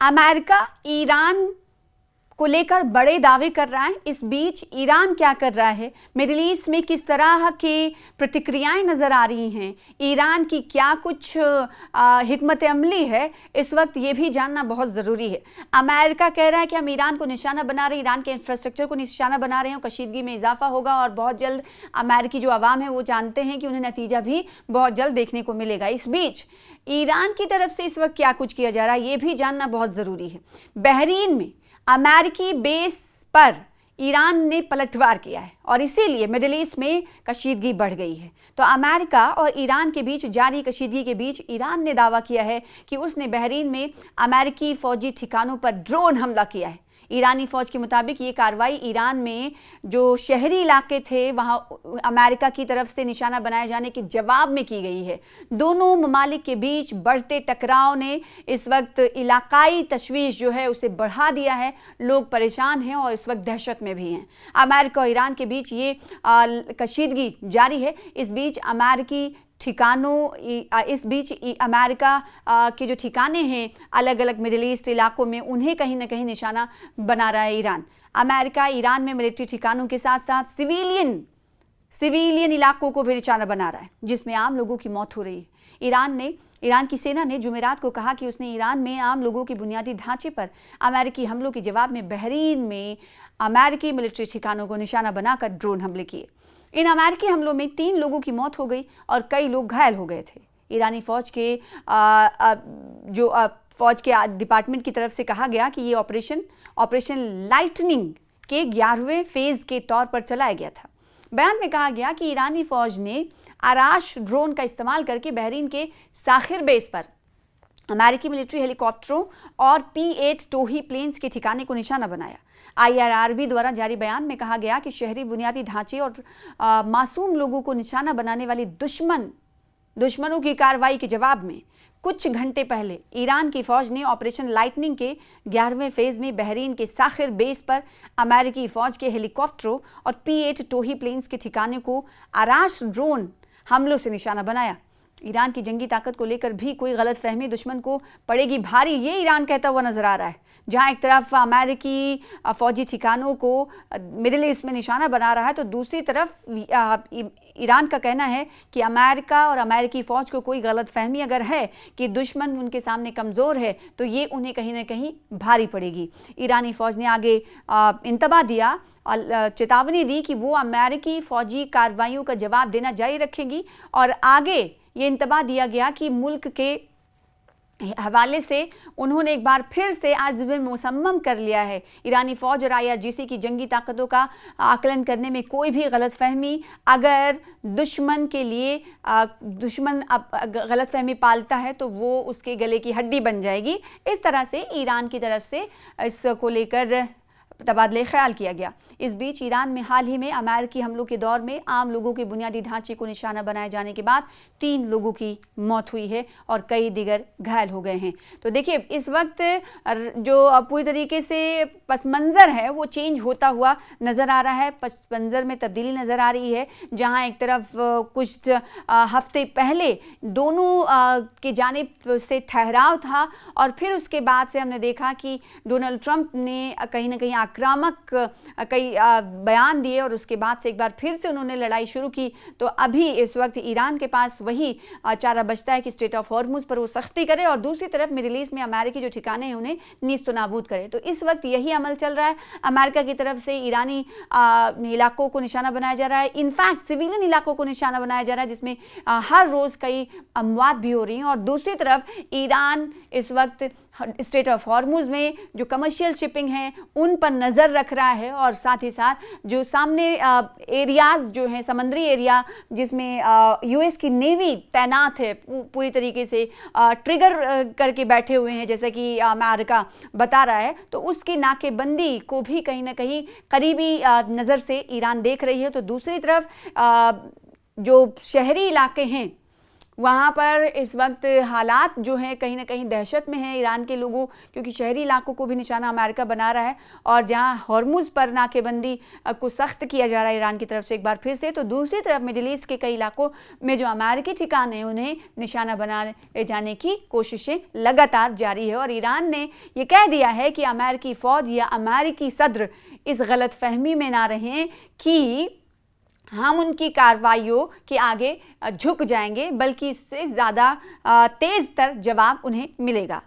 America Iran को लेकर बड़े दावे कर रहा है। इस बीच ईरान क्या कर रहा है, मिडिल ईस्ट में किस तरह की प्रतिक्रियाएं नजर आ रही हैं, ईरान की क्या कुछ हिकमत अमली है, इस वक्त ये भी जानना बहुत ज़रूरी है। अमेरिका कह रहा है कि हम ईरान को निशाना बना रहे हैं, ईरान के इंफ्रास्ट्रक्चर को निशाना बना रहे हैं, कशीदगी में इजाफा होगा और बहुत जल्द अमेरिकी जो आवाम है वो जानते हैं कि उन्हें नतीजा भी बहुत जल्द देखने को मिलेगा। इस बीच ईरान की तरफ से इस वक्त क्या कुछ किया जा रहा है ये भी जानना बहुत ज़रूरी है। बहरीन में अमेरिकी बेस पर ईरान ने पलटवार किया है और इसीलिए मिडिल ईस्ट में कशीदगी बढ़ गई है। तो अमेरिका और ईरान के बीच जारी कशीदगी के बीच ईरान ने दावा किया है कि उसने बहरीन में अमेरिकी फौजी ठिकानों पर ड्रोन हमला किया है। ईरानी फौज के मुताबिक ये कार्रवाई ईरान में जो शहरी इलाके थे वहाँ अमेरिका की तरफ से निशाना बनाए जाने के जवाब में की गई है। दोनों ममालिक के बीच बढ़ते टकराव ने इस वक्त इलाकाई तशवीश जो है उसे बढ़ा दिया है। लोग परेशान हैं और इस वक्त दहशत में भी हैं। अमेरिका और ईरान के बीच ये कशीदगी जारी है। इस बीच अमेरिकी ठिकानों इस बीच अमेरिका के जो ठिकाने हैं अलग अलग मिडिल ईस्ट इलाकों में उन्हें कहीं ना कहीं निशाना बना रहा है ईरान। अमेरिका ईरान में मिलिट्री ठिकानों के साथ साथ सिविलियन इलाकों को भी निशाना बना रहा है जिसमें आम लोगों की मौत हो रही है। ईरान की सेना ने जुमेरात को कहा कि उसने ईरान में आम लोगों के बुनियादी ढांचे पर अमेरिकी हमलों के जवाब में बहरीन में अमेरिकी मिलिट्री ठिकानों को निशाना बनाकर ड्रोन हमले किए। इन अमेरिकी हमलों में 3 लोगों की मौत हो गई और कई लोग घायल हो गए थे। ईरानी फौज के फौज के डिपार्टमेंट की तरफ से कहा गया कि ये ऑपरेशन लाइटनिंग के 11वें फेज के तौर पर चलाया गया था। बयान में कहा गया कि ईरानी फौज ने आराश ड्रोन का इस्तेमाल करके बहरीन के साखिर बेस पर अमेरिकी मिलिट्री हेलीकॉप्टरों और P-8 टोही प्लेन्स के ठिकाने को निशाना बनाया। IRRB द्वारा जारी बयान में कहा गया कि शहरी बुनियादी ढांचे और मासूम लोगों को निशाना बनाने वाली दुश्मनों की कार्रवाई के जवाब में कुछ घंटे पहले ईरान की फौज ने ऑपरेशन लाइटनिंग के 11वें फेज में बहरीन के साखिर बेस पर अमेरिकी फौज के हेलीकॉप्टरों और P-8 टोही प्लेन्स के ठिकाने को आराश ड्रोन हमलों से निशाना बनाया। ईरान की जंगी ताकत को लेकर भी कोई गलत फहमी दुश्मन को पड़ेगी भारी, ये ईरान कहता हुआ नजर आ रहा है। जहां एक तरफ अमेरिकी फौजी ठिकानों को मिडिल ईस्ट में निशाना बना रहा है तो दूसरी तरफ ईरान का कहना है कि अमेरिका और अमेरिकी फौज को कोई गलत फहमी अगर है कि दुश्मन उनके सामने कमज़ोर है तो ये उन्हें कहीं ना कहीं भारी पड़ेगी। ईरानी फौज ने आगे इंतबा दिया और चेतावनी दी कि वो अमेरिकी फौजी कार्रवाइयों का जवाब देना जारी रखेगी और आगे ये इंतबा दिया गया कि मुल्क के हवाले से उन्होंने एक बार फिर से आज़म मुसम्मम कर लिया है ईरानी फ़ौज और IRGC की जंगी ताकतों का आकलन करने में कोई भी गलतफहमी अगर दुश्मन के लिए दुश्मन गलत फहमी पालता है तो वो उसके गले की हड्डी बन जाएगी। इस तरह से ईरान की तरफ से इसको लेकर तबादले ख्याल किया गया। इस बीच ईरान में हाल ही में अमेरिकी हमलों के दौर में आम लोगों के बुनियादी ढांचे को निशाना बनाए जाने के बाद 3 लोगों की मौत हुई है और कई दिगर घायल हो गए हैं। तो देखिए इस वक्त जो पूरी तरीके से पस मंज़र है वो चेंज होता हुआ नज़र आ रहा है। पस मंज़र में तब्दीली नज़र आ रही है जहाँ एक तरफ कुछ हफ्ते पहले दोनों के जानिब से ठहराव था और फिर उसके बाद से हमने देखा कि डोनाल्ड ट्रंप ने कहीं ना कहीं आक्रामक कई बयान दिए और उसके बाद से एक बार फिर से उन्होंने लड़ाई शुरू की। तो अभी इस वक्त ईरान के पास वही चारा बचता है कि स्ट्रेट ऑफ हॉर्मुज़ पर वो सख्ती करे और दूसरी तरफ मिडिल ईस्ट में अमेरिकी जो ठिकाने हैं उन्हें नीस्त नाबूद करे। तो इस वक्त यही अमल चल रहा है। अमेरिका की तरफ से ईरानी इलाकों को निशाना बनाया जा रहा है, इनफैक्ट सिविलियन इलाकों को निशाना बनाया जा रहा है जिसमें हर रोज़ कई अमवात भी हो रही हैं और दूसरी तरफ ईरान इस वक्त स्ट्रेट ऑफ हॉर्मुज़ में जो कमर्शियल शिपिंग है उन पर नज़र रख रहा है और साथ ही साथ जो सामने एरियाज़ जो हैं समंदरी एरिया जिसमें US की नेवी तैनात है पूरी तरीके से ट्रिगर करके बैठे हुए हैं जैसा कि अमेरिका बता रहा है, तो उसकी नाकेबंदी को भी कहीं ना कहीं करीबी नज़र से ईरान देख रही है। तो दूसरी तरफ जो शहरी इलाके हैं वहाँ पर इस वक्त हालात जो हैं कहीं ना कहीं दहशत में हैं ईरान के लोगों, क्योंकि शहरी इलाकों को भी निशाना अमेरिका बना रहा है और जहाँ हॉर्मुज़ पर नाकेबंदी को सख्त किया जा रहा है ईरान की तरफ से एक बार फिर से, तो दूसरी तरफ मिडिल ईस्ट के कई इलाकों में जो अमेरिकी ठिकाने हैं उन्हें निशाना बनाए जाने की कोशिशें लगातार जारी है। और ईरान ने ये कह दिया है कि अमेरिकी फ़ौज या अमेरिकी सदर इस गलत फहमी में ना रहें कि हम उनकी कार्रवाइयों के आगे झुक जाएंगे, बल्कि इससे ज़्यादा तेज़ तर जवाब उन्हें मिलेगा।